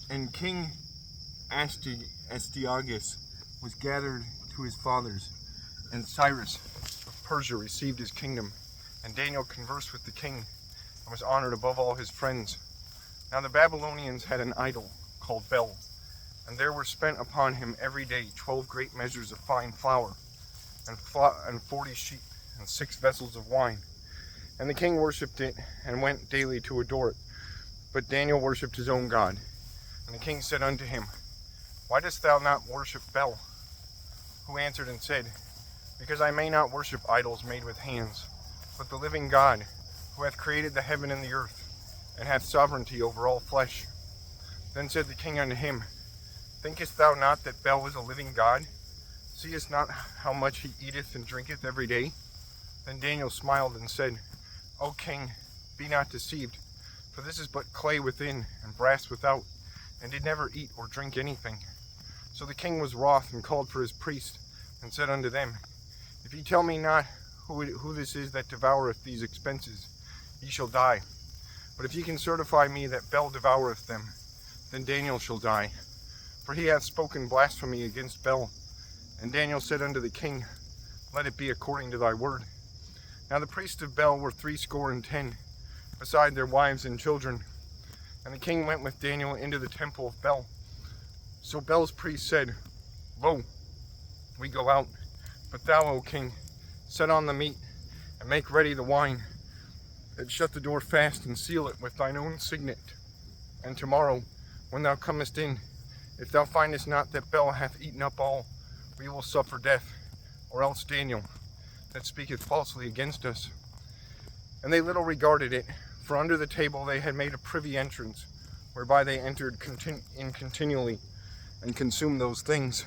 And King Astyages was gathered to his fathers, and Cyrus of Persia received his kingdom. And Daniel conversed with the king, and was honored above all his friends. Now the Babylonians had an idol called Bel, and there were spent upon him every day 12 great measures of fine flour, and 40 sheep, and 6 vessels of wine. And the king worshipped it, and went daily to adore it. But Daniel worshipped his own God. And the king said unto him, Why dost thou not worship Bel? Who answered and said, Because I may not worship idols made with hands, but the living God, who hath created the heaven and the earth, and hath sovereignty over all flesh. Then said the king unto him, Thinkest thou not that Bel is a living God? Seest not how much he eateth and drinketh every day? Then Daniel smiled and said, O king, be not deceived, for this is but clay within and brass without, and did never eat or drink anything. So the king was wroth, and called for his priest, and said unto them, If ye tell me not who this is that devoureth these expenses, ye shall die. But if ye can certify me that Bel devoureth them, then Daniel shall die. For he hath spoken blasphemy against Bel. And Daniel said unto the king, Let it be according to thy word. Now the priests of Bel were 70, beside their wives and children. And the king went with Daniel into the temple of Bel. So Bel's priest said, Lo, we go out. But thou, O king, set on the meat, and make ready the wine, and shut the door fast, and seal it with thine own signet. And tomorrow, when thou comest in, if thou findest not that Bel hath eaten up all, we will suffer death, or else Daniel, that speaketh falsely against us. And they little regarded it, for under the table they had made a privy entrance, whereby they entered in continually, and consumed those things.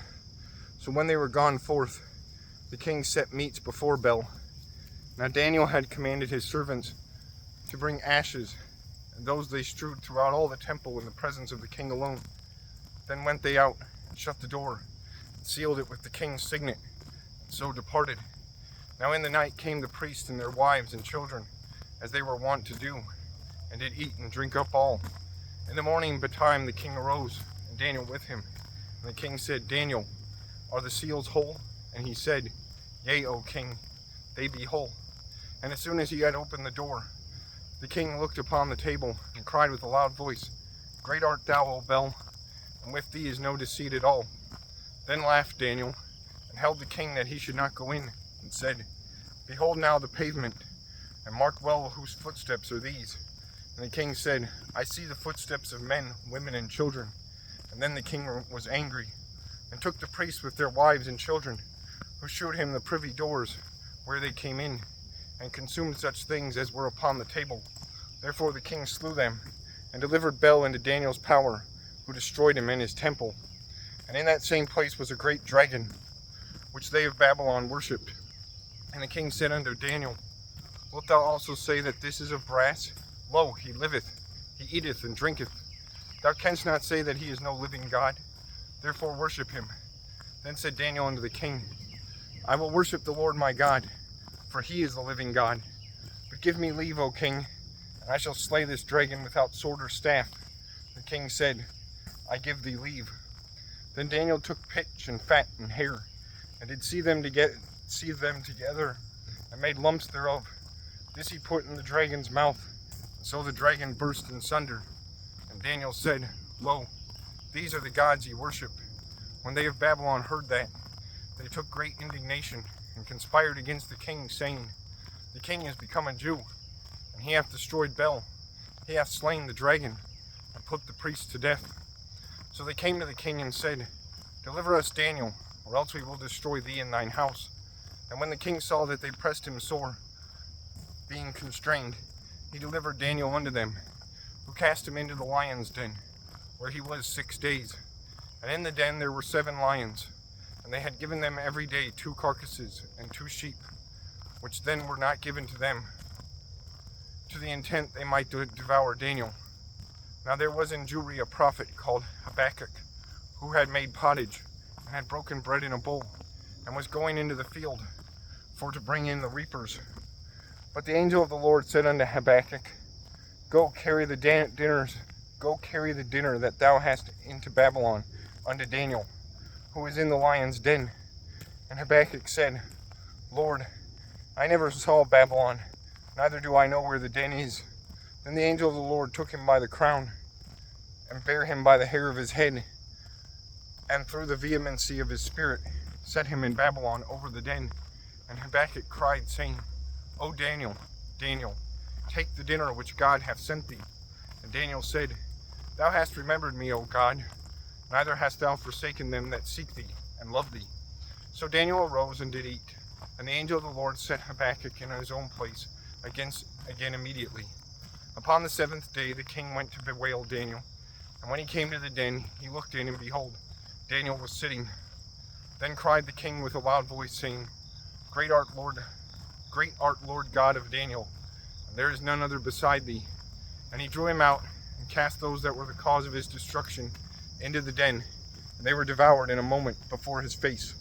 So when they were gone forth, the king set meats before Bel. Now Daniel had commanded his servants to bring ashes, and those they strewed throughout all the temple in the presence of the king alone. Then went they out, and shut the door, and sealed it with the king's signet, and so departed. Now in the night came the priests and their wives and children, as they were wont to do, and did eat and drink up all. In the morning betime the king arose, and Daniel with him. And the king said, Daniel, are the seals whole? And he said, Yea, O king, they be whole. And as soon as he had opened the door, the king looked upon the table, and cried with a loud voice, Great art thou, O Bel, and with thee is no deceit at all. Then laughed Daniel, and held the king that he should not go in, and said, Behold now the pavement, and mark well whose footsteps are these. And the king said, I see the footsteps of men, women, and children. And then the king was angry, and took the priests with their wives and children, who shewed him the privy doors, where they came in, and consumed such things as were upon the table. Therefore the king slew them, and delivered Bel into Daniel's power, who destroyed him in his temple. And in that same place was a great dragon, which they of Babylon worshipped. And the king said unto Daniel, Wilt thou also say that this is of brass? Lo, he liveth, he eateth and drinketh. Thou canst not say that he is no living God. Therefore worship him. Then said Daniel unto the king, I will worship the Lord my God, for he is the living God. But give me leave, O king, and I shall slay this dragon without sword or staff. The king said, I give thee leave. Then Daniel took pitch and fat and hair, and did seethe them together, and made lumps thereof. This he put in the dragon's mouth, and so the dragon burst in sunder. And Daniel said, Lo, these are the gods ye worship. When they of Babylon heard that, they took great indignation, and conspired against the king, saying, The king is become a Jew, and he hath destroyed Bel. He hath slain the dragon, and put the priests to death. So they came to the king and said, Deliver us Daniel, or else we will destroy thee and thine house. And when the king saw that they pressed him sore, being constrained, he delivered Daniel unto them, who cast him into the lion's den, where he was 6 days. And in the den there were 7 lions, and they had given them every day 2 carcasses and 2 sheep, which then were not given to them, to the intent they might devour Daniel. Now there was in Jewry a prophet called Habakkuk, who had made pottage, and had broken bread in a bowl, and was going into the field for to bring in the reapers. But the angel of the Lord said unto Habakkuk, Go carry the dinners Go carry the dinner that thou hast into Babylon unto Daniel, who is in the lion's den. And Habakkuk said, Lord, I never saw Babylon, neither do I know where the den is. Then the angel of the Lord took him by the crown, and bare him by the hair of his head, and through the vehemency of his spirit set him in Babylon over the den. And Habakkuk cried, saying, O Daniel, Daniel, take the dinner which God hath sent thee. And Daniel said, Thou hast remembered me, O God, neither hast thou forsaken them that seek thee and love thee. So Daniel arose and did eat. And the angel of the Lord set Habakkuk in his own place again immediately. Upon the 7th day the king went to bewail Daniel. And when he came to the den, he looked in, and behold, Daniel was sitting. Then cried the king with a loud voice, saying, Great art, Lord God of Daniel, and there is none other beside thee. And he drew him out, and cast those that were the cause of his destruction into the den, and they were devoured in a moment before his face.